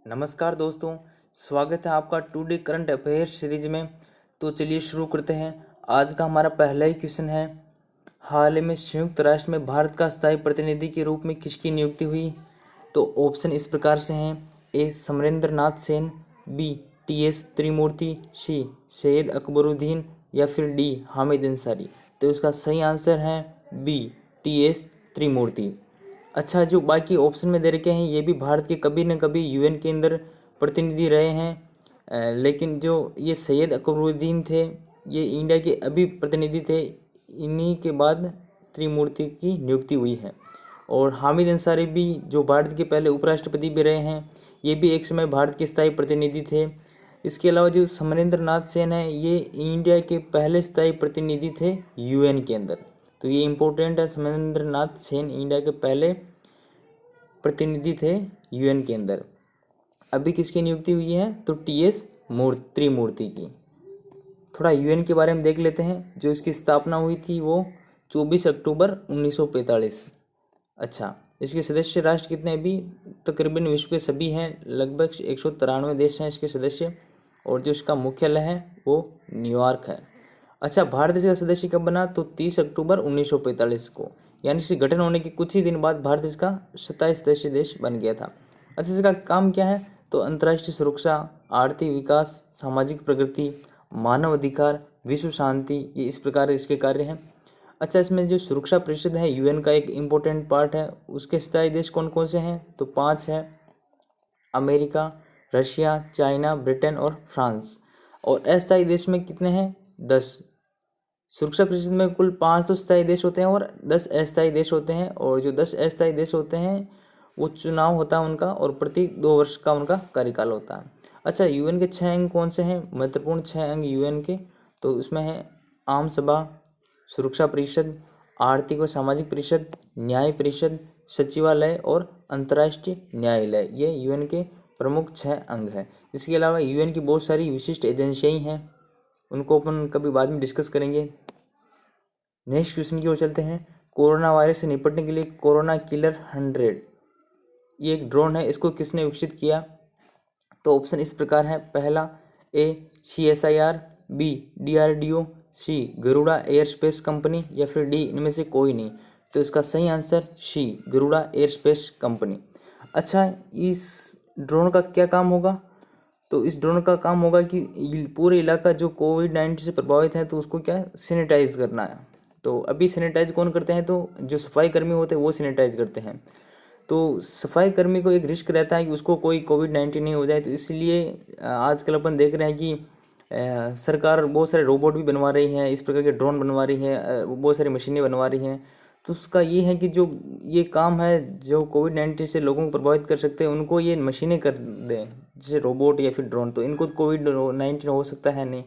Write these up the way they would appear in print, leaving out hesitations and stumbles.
नमस्कार दोस्तों, स्वागत है आपका टुडे करंट अफेयर्स सीरीज में। तो चलिए शुरू करते हैं। आज का हमारा पहला ही क्वेश्चन है, हाल ही में संयुक्त राष्ट्र में भारत का स्थायी प्रतिनिधि के रूप में किसकी नियुक्ति हुई? तो ऑप्शन इस प्रकार से हैं, ए समरेंद्र नाथ सेन, बी टी.एस. त्रिमूर्ति, सी सैयद अकबरुद्दीन या फिर डी हामिद अंसारी। तो इसका सही आंसर है बी टी.एस. त्रिमूर्ति। अच्छा, जो बाकी ऑप्शन में दे रखे हैं ये भी भारत के कभी न कभी यूएन के अंदर प्रतिनिधि रहे हैं, लेकिन जो ये सैयद अकबरुद्दीन थे ये इंडिया के अभी प्रतिनिधि थे। इन्हीं के बाद त्रिमूर्ति की नियुक्ति हुई है। और हामिद अंसारी भी जो भारत के पहले उपराष्ट्रपति भी रहे हैं, ये भी एक समय भारत के स्थायी प्रतिनिधि थे। इसके अलावा जो समरेंद्र नाथ सेन है ये इंडिया के पहले स्थायी प्रतिनिधि थे यूएन के अंदर। तो ये इम्पोर्टेंट है, समरेंद्र नाथ सेन इंडिया के पहले प्रतिनिधि थे यूएन के अंदर। अभी किसकी नियुक्ति हुई है? तो टी.एस. त्रिमूर्ति की। थोड़ा यूएन के बारे में देख लेते हैं। जो इसकी स्थापना हुई थी वो 24 अक्टूबर 1945। अच्छा, इसके सदस्य राष्ट्र कितने? अभी तकरीबन विश्व के सभी हैं, लगभग 193 देश हैं इसके सदस्य। और जो इसका मुख्यालय है वो न्यूयॉर्क है। अच्छा, भारत इसका सदस्य कब बना? तो 30 अक्टूबर 1945 को, यानी इसके गठन होने के कुछ ही दिन बाद भारत इसका 27 सदस्य देश बन गया था। अच्छा, इसका काम क्या है? तो अंतर्राष्ट्रीय सुरक्षा, आर्थिक विकास, सामाजिक प्रगति, मानव अधिकार, विश्व शांति, ये इस प्रकार इसके कार्य हैं। अच्छा, इसमें जो सुरक्षा परिषद है यूएन का एक इम्पोर्टेंट पार्ट है, उसके स्थायी देश कौन कौन से हैं? तो 5 है, अमेरिका, रशिया, चाइना, ब्रिटेन और फ्रांस। और अस्थायी देश में कितने हैं? 10। सुरक्षा परिषद में कुल 5 तो स्थायी देश होते हैं और 10 अस्थायी देश होते हैं। और जो 10 अस्थायी देश होते हैं वो चुनाव होता है उनका, और प्रति 2 वर्ष का उनका कार्यकाल होता है। अच्छा, यूएन के 6 अंग कौन से हैं? महत्वपूर्ण 6 अंग यूएन के, तो उसमें है आम सभा, सुरक्षा परिषद, आर्थिक व सामाजिक परिषद, न्याय परिषद, सचिवालय और अंतर्राष्ट्रीय न्यायालय। ये यूएन के प्रमुख 6 अंग हैं। इसके अलावा यूएन की बहुत सारी विशिष्ट एजेंसियाँ हैं, उनको अपन कभी बाद में डिस्कस करेंगे। नेक्स्ट क्वेश्चन की ओर चलते हैं। कोरोना वायरस से निपटने के लिए कोरोना किलर 100 ये एक ड्रोन है, इसको किसने विकसित किया? तो ऑप्शन इस प्रकार है, पहला ए CSIR, बी DRDO, सी गरुड़ा एयर स्पेस कंपनी या फिर डी इनमें से कोई नहीं। तो इसका सही answer C Garuda aerospace company. अच्छा, इस ड्रोन का क्या काम होगा? तो इस ड्रोन का काम होगा कि पूरे इलाका जो कोविड-19 से प्रभावित है तो उसको क्या सैनिटाइज करना है। तो अभी सैनिटाइज कौन करते हैं? तो जो सफाई कर्मी होते हैं वो सैनिटाइज करते हैं। तो सफाई कर्मी को एक रिस्क रहता है कि उसको कोई कोविड-19 नहीं हो जाए, तो इसलिए आजकल अपन देख रहे हैं कि सरकार बहुत सारे रोबोट भी बनवा रही है, इस प्रकार के ड्रोन बनवा रही है, बहुत सारी मशीनें बनवा रही हैं। तो उसका ये है कि जो ये काम है जो कोविड-19 से लोगों को प्रभावित कर सकते हैं उनको ये मशीनें कर दें, जैसे रोबोट या फिर ड्रोन। तो इनको कोविड-19 हो सकता है नहीं,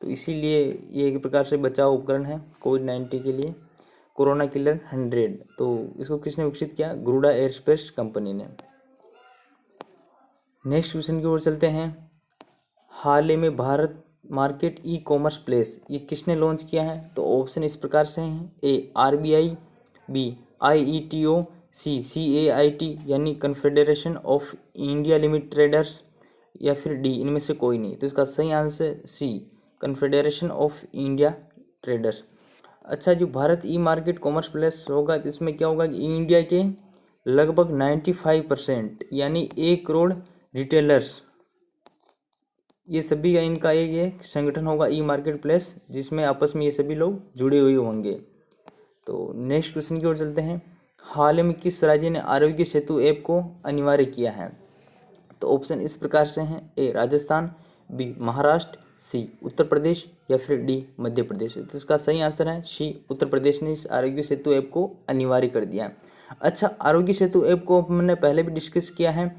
तो इसीलिए ये एक प्रकार से बचाव उपकरण है कोविड-19 के लिए, कोरोना किलर 100। तो इसको किसने विकसित किया? गरुड़ा एयरस्पेस कंपनी ने। नेक्स्ट क्वेश्चन की ओर चलते हैं। हाल ही में भारत मार्केट ई-कॉमर्स प्लेस ये किसने लॉन्च किया है? तो ऑप्शन इस प्रकार से हैं, ए RBI, बी IETO, सी CAIT यानी confederation of India limited traders या फिर डी इनमें से कोई नहीं। तो इसका सही answer C confederation of India traders. अच्छा, जो Bharat e market commerce place होगा तो इसमें क्या होगा कि इंडिया के लगभग 95% यानी 1 करोड़ रिटेलर्स, ये सभी का इनका एक संगठन होगा ई मार्केट प्लेस, जिसमें आपस में ये सभी लोग जुड़े हुए होंगे। तो नेक्स्ट क्वेश्चन की ओर चलते हैं। हाल ही में किस राज्य ने आरोग्य सेतु ऐप को अनिवार्य किया है? तो ऑप्शन इस प्रकार से हैं, ए राजस्थान, बी महाराष्ट्र, सी उत्तर प्रदेश या फिर डी मध्य प्रदेश। तो इसका सही आंसर है सी उत्तर प्रदेश ने इस आरोग्य सेतु ऐप को अनिवार्य कर दिया। अच्छा, आरोग्य सेतु ऐप को हमने पहले भी डिस्कस किया है।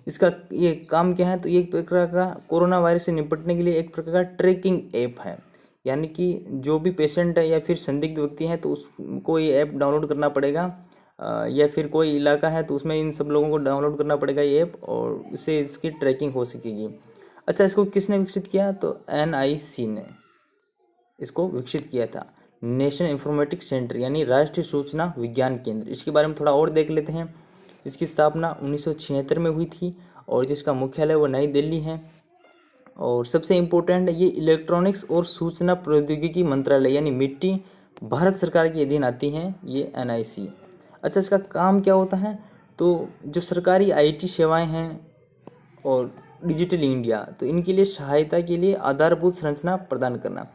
इसका ये काम क्या है? तो ये एक प्रकार का कोरोना वायरस से निपटने के लिए एक प्रकार का ट्रैकिंग ऐप है, यानी कि जो भी पेशेंट है या फिर संदिग्ध व्यक्ति है तो उसको ये ऐप डाउनलोड करना पड़ेगा, या फिर कोई इलाका है तो उसमें इन सब लोगों को डाउनलोड करना पड़ेगा ये ऐप, और इससे इसकी ट्रैकिंग हो सकेगी। अच्छा, इसको किसने विकसित किया? तो NIC ने इसको विकसित किया था, नेशनल इंफॉर्मेटिक्स सेंटर यानी राष्ट्रीय सूचना विज्ञान केंद्र। इसके बारे में थोड़ा और देख लेते हैं। इसकी स्थापना 1976 में हुई थी और जिसका मुख्यालय वो नई दिल्ली है। और सबसे इम्पोर्टेंट ये इलेक्ट्रॉनिक्स और सूचना प्रौद्योगिकी मंत्रालय यानी मिट्टी भारत सरकार के अधीन आती हैं ये NIC। अच्छा, इसका काम क्या होता है? तो जो सरकारी IT सेवाएं हैं और डिजिटल इंडिया, तो इनके लिए सहायता के लिए आधारभूत संरचना प्रदान करना।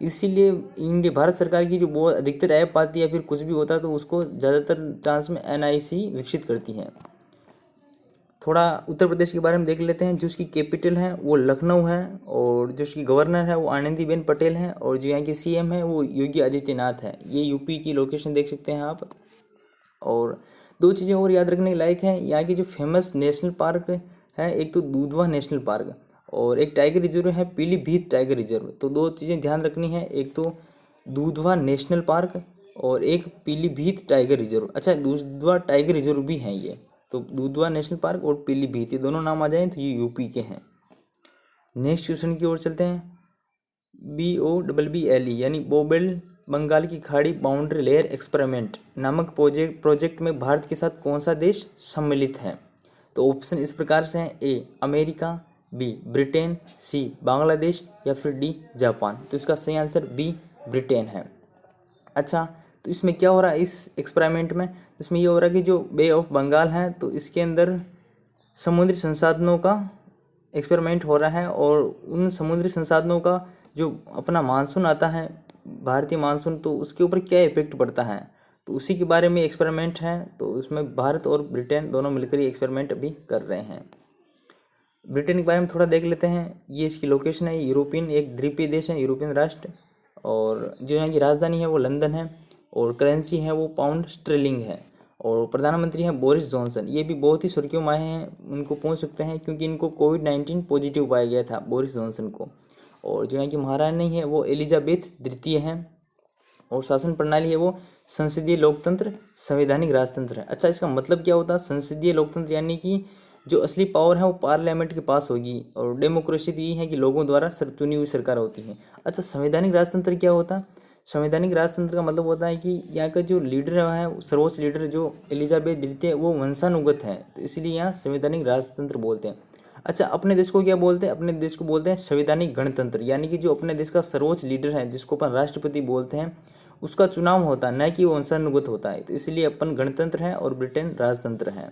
इसीलिए इंडिया भारत सरकार की जो बहुत अधिकतर ऐप आती है या फिर कुछ भी होता है तो उसको ज़्यादातर चांस में NIC विकसित करती है। थोड़ा उत्तर प्रदेश के बारे में देख लेते हैं। जो उसकी कैपिटल है वो लखनऊ है और जो उसकी गवर्नर है वो आनंदीबेन पटेल है और जो यहाँ की CM है वो योगी आदित्यनाथ है। ये यूपी की लोकेशन देख सकते हैं आप। और दो चीज़ें और याद रखने के लायक हैं, यहाँ की जो फेमस नेशनल पार्क है, एक तो दूधवा नेशनल पार्क और एक टाइगर रिजर्व है पीलीभीत टाइगर रिजर्व। तो दो चीज़ें ध्यान रखनी है, एक तो दूधवा नेशनल पार्क और एक पीलीभीत टाइगर रिजर्व। अच्छा, दूधवा टाइगर रिजर्व भी हैं ये, तो दूधवा नेशनल पार्क और पीलीभीत ये दोनों नाम आ जाएं तो ये यूपी के हैं। नेक्स्ट क्वेश्चन की ओर चलते हैं। BOBBLE यानी बोबेल बंगाल की खाड़ी बाउंड्री लेयर एक्सपेरिमेंट नामक प्रोजेक्ट में भारत के साथ कौन सा देश सम्मिलित है? तो ऑप्शन इस प्रकार से हैं, A America, B Britain, C Bangladesh या फिर D जापान। तो इसका सही आंसर B ब्रिटेन है। अच्छा, तो इसमें क्या हो रहा है इस एक्सपेरिमेंट में? इसमें ये हो रहा है कि जो बे ऑफ बंगाल है तो इसके अंदर समुद्री संसाधनों का एक्सपेरिमेंट हो रहा है और उन समुद्री संसाधनों का जो अपना मानसून आता है, भारतीय मानसून, तो उसके ऊपर क्या इफेक्ट पड़ता है, तो उसी के बारे में एक्सपेरिमेंट है। तो उसमें भारत और ब्रिटेन दोनों मिलकर ये एक्सपेरिमेंट अभी कर रहे हैं। ब्रिटेन के बारे में थोड़ा देख लेते हैं। ये इसकी लोकेशन है, यूरोपियन एक द्वीपीय देश है, यूरोपियन राष्ट्र, और जो यहाँ की राजधानी है वो लंदन है और करेंसी है वो पाउंड स्टर्लिंग है और प्रधानमंत्री हैं बोरिस जॉनसन। ये भी बहुत ही सुर्खियों में आए हैं, उनको पहुँच सकते हैं क्योंकि इनको कोविड-19 पॉजिटिव पाया गया था बोरिस जॉनसन को। और जो यहाँ की महारानी है वो एलिजाबेथ द्वितीय हैं और शासन प्रणाली है वो संसदीय लोकतंत्र संवैधानिक राजतंत्र है। अच्छा, इसका मतलब क्या होता है? संसदीय लोकतंत्र यानी कि जो असली पावर है वो पार्लियामेंट के पास होगी और डेमोक्रेसी तो यही है कि लोगों द्वारा चुनी हुई सरकार होती है। अच्छा, संवैधानिक राजतंत्र क्या होता है? संवैधानिक राजतंत्र का मतलब होता है कि यहाँ का जो लीडर है, सर्वोच्च लीडर जो एलिजाबेथ द्वितीय, वो वंशानुगत है, तो इसलिए यहाँ संवैधानिक राजतंत्र बोलते हैं। अच्छा, अपने देश को क्या बोलते हैं? अपने देश को बोलते हैं संवैधानिक गणतंत्र, यानी कि जो अपने देश का सर्वोच्च लीडर है जिसको अपन राष्ट्रपति बोलते हैं उसका चुनाव होता है, न कि वो वंशानुगत होता है, तो इसलिए अपन गणतंत्र है और ब्रिटेन राजतंत्र है।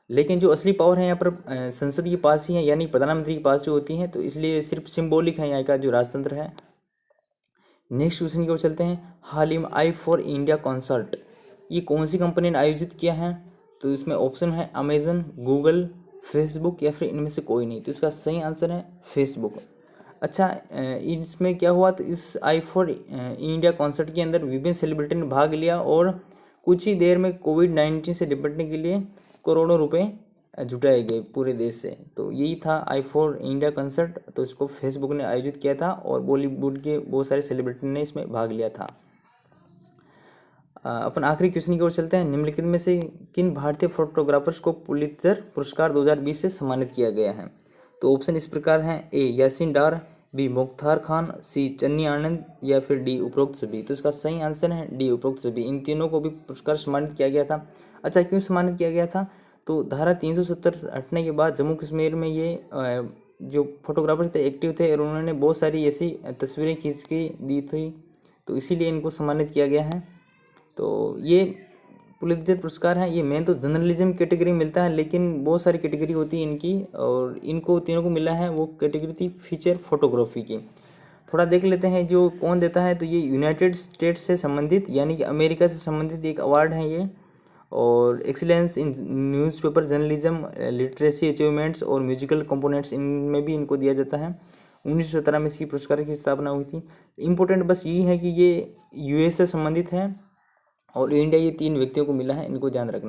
लेकिन जो असली पावर है यहाँ पर संसद के पास ही है, यानी प्रधानमंत्री के पास ही होती है, तो इसलिए सिर्फ सिंबॉलिक है यहाँ का जो राजतंत्र है। नेक्स्ट क्वेश्चन की ओर चलते हैं। हाल ही में आई फॉर इंडिया कॉन्सर्ट ये कौन सी कंपनी ने आयोजित किया है? तो इसमें ऑप्शन है अमेजन, गूगल, फेसबुक या फिर इनमें से कोई नहीं। तो इसका सही आंसर है फेसबुक। अच्छा, इसमें क्या हुआ? तो इस आई फॉर इंडिया कॉन्सर्ट के अंदर विभिन्न सेलिब्रिटी ने भाग लिया और कुछ ही देर में कोविड-19 से निपटने के लिए करोड़ों रुपए जुटाए गए पूरे देश से। तो यही था आई फॉर इंडिया कंसर्ट। तो इसको फेसबुक ने आयोजित किया था और बॉलीवुड के बहुत सारे सेलिब्रिटी ने इसमें भाग लिया था। अपन आखिरी क्वेश्चन की ओर चलते हैं। निम्नलिखित में से किन भारतीय फोटोग्राफर्स को पुलित्जर पुरस्कार 2020 से सम्मानित किया गया है? तो ऑप्शन इस प्रकार हैं, A Yasin Dar, B Mukhtar Khan, C Channi आनंद या फिर D उपरोक्त सभी। तो इसका सही आंसर है D उपरोक्त सभी। इन तीनों को भी पुरस्कार सम्मानित किया गया था। अच्छा, क्यों सम्मानित किया गया था? तो धारा 370 हटने के बाद जम्मू कश्मीर में ये जो फोटोग्राफर थे एक्टिव थे और उन्होंने बहुत सारी ऐसी तस्वीरें खींच के दी थी, तो इसीलिए इनको सम्मानित किया गया है। तो ये पुलित्जर पुरस्कार है, ये मेन तो जर्नलिज्म कैटेगरी मिलता है, लेकिन बहुत सारी कैटेगरी होती है इनकी और इनको तीनों को मिला है वो कैटेगरी थी फीचर फोटोग्राफी की। थोड़ा देख लेते हैं जो कौन देता है। तो ये यूनाइटेड स्टेट्स से संबंधित यानी कि अमेरिका से संबंधित एक अवार्ड है ये, और excellence in newspaper journalism, literacy achievements और म्यूजिकल कंपोनेंट्स इनमें भी इनको दिया जाता है। 1917 में इसकी पुरस्कार की स्थापना हुई थी। इम्पोर्टेंट बस यही है कि ये US से संबंधित है और इंडिया, ये 3 व्यक्तियों को मिला है, इनको ध्यान रखना।